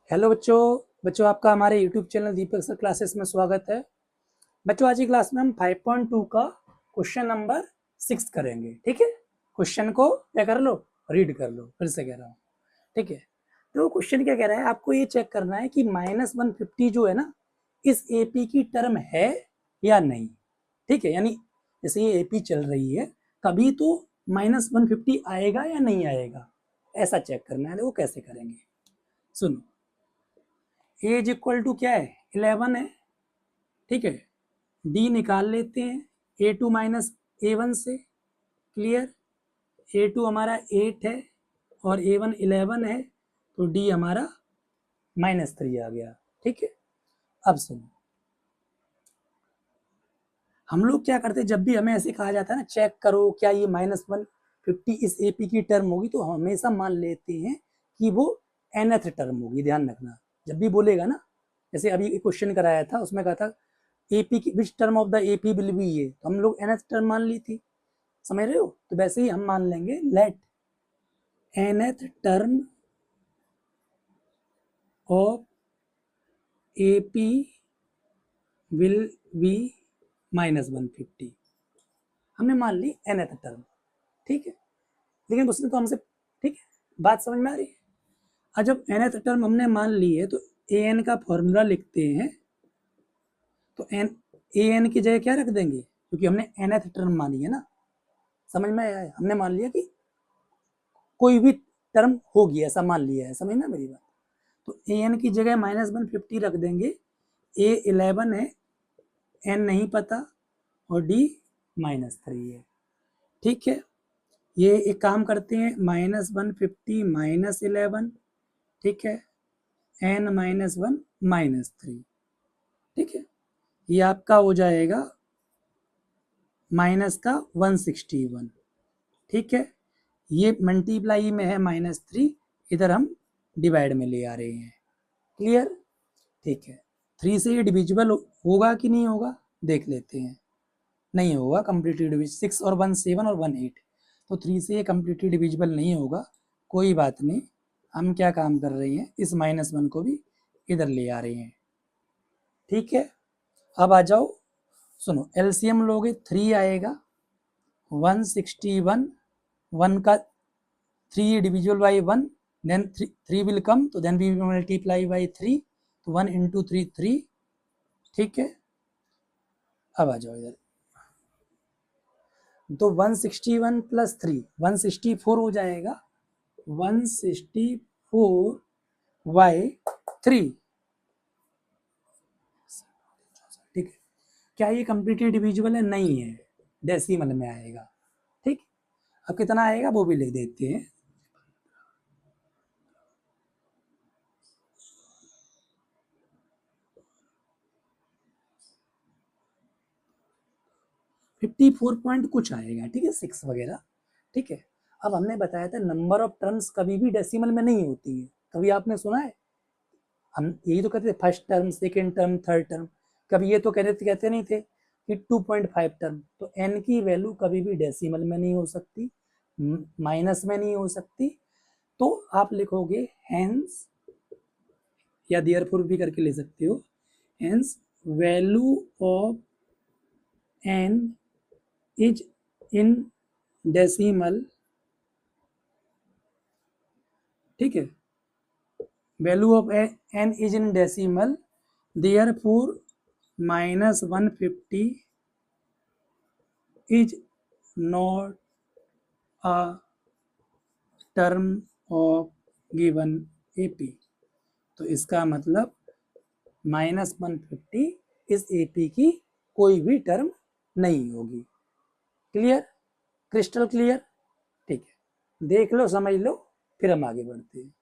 Hello बच्चों आपका हमारे यूट्यूब चैनल दीपक सर क्लासेस में स्वागत है। बच्चों आज की क्लास में हम 5.2 का क्वेश्चन नंबर 6 करेंगे। ठीक है, क्वेश्चन को क्या कर लो, रीड कर लो, फिर से कह रहा हूँ। ठीक है, तो क्वेश्चन क्या कह रहा है, आपको ये चेक करना है कि -150 जो है ना, इस एपी की टर्म है या नहीं। ठीक है, यानी जैसे ये एपी चल रही है कभी तो -150 आएगा या नहीं आएगा, ऐसा चेक करना है। वो कैसे करेंगे, सुनो। ए इज इक्वल टू क्या है, 11 है। ठीक है, डी निकाल लेते हैं A2 माइनस A1 से। क्लियर, A2 हमारा 8 है और A1 11 है, तो डी हमारा -3 आ गया। ठीक है, अब सुनो, हम लोग क्या करते हैं, जब भी हमें ऐसे कहा जाता है ना चेक करो क्या ये -150 इस एपी की टर्म होगी, तो हम हमेशा मान लेते हैं कि वो nth टर्म होगी। ध्यान रखना, जब भी बोलेगा ना, जैसे अभी क्वेश्चन कराया था उसमें कहा था एपी की which term of the AP will B ये, तो हम लोग nth टर्म मान ली थी, समझ रहे हो। तो वैसे ही हम मान लेंगे let nth term of AP will be -150, हमने मान ली nth टर्म। ठीक है, लेकिन उसने तो हमसे, ठीक है, बात समझ में आ रही है। अब जब nth टर्म हमने मान ली है तो an का फॉर्मूला लिखते हैं, तो an की जगह क्या रख देंगे, क्योंकि हमने nth टर्म मानी है ना। समझ में आया, हमने मान लिया कि कोई भी टर्म होगी, ऐसा मान लिया है, समझना मेरी बात। तो an की जगह -150 रख देंगे। a 11 है, n नहीं पता, और d -3 है। ठीक है, ये एक काम करते हैं, -150 -11, ठीक है, n -1 -3। ठीक है, ये आपका हो जाएगा माइनस का 161। ठीक है, ये मल्टीप्लाई में है -3, इधर हम डिवाइड में ले आ रहे हैं। क्लियर, ठीक है। 3 से ये डिविजिबल होगा कि नहीं होगा, देख लेते हैं। नहीं होगा, कंप्लीटली डिविजिबल, 6 और 1 7 और 1 8, तो 3 से ये कंप्लीटली डिविजिबल नहीं होगा। कोई बात नहीं, हम क्या काम कर रहे हैं, इस -1 को भी इधर ले आ रहे हैं। ठीक है, अब आ जाओ, सुनो, एलसीएम लोगे 3 आएगा, 161, 1 का 3 divisible by 1, then 3 will come, तो देन वी मल्टीप्लाई बाई 3, तो 1 इंटू 3 3। ठीक है, अब आ जाओ इधर, तो 161 प्लस 3 164 हो जाएगा, 164 बाई 3। ठीक है, क्या ये कंप्लीटली डिविजिबल है, नहीं है, डेसिमल में आएगा। ठीक, अब कितना आएगा वो भी लिख देते हैं, 54 पॉइंट कुछ आएगा। ठीक है, 6 वगैरह। ठीक है, अब हमने बताया था नंबर ऑफ टर्म्स कभी भी डेसिमल में नहीं होती है। कभी आपने सुना है, हम यही तो कहते थे first term, second term, third term, कभी ये तो कहते नहीं थे कि 2.5 टर्म। तो n की वैल्यू कभी भी डेसिमल में नहीं हो सकती, माइनस में नहीं हो सकती। तो आप लिखोगे हेंस, या देयरफॉर भी करके ले सकते हो, hence value of n is in decimal. ठीक है, value of n is in decimal, therefore -150 is not a term of given AP. तो इसका मतलब -150 इस एपी की कोई भी टर्म नहीं होगी। Clear, crystal clear. ठीक है, देख लो, समझ लो, फिर हम आगे बढ़ते हैं।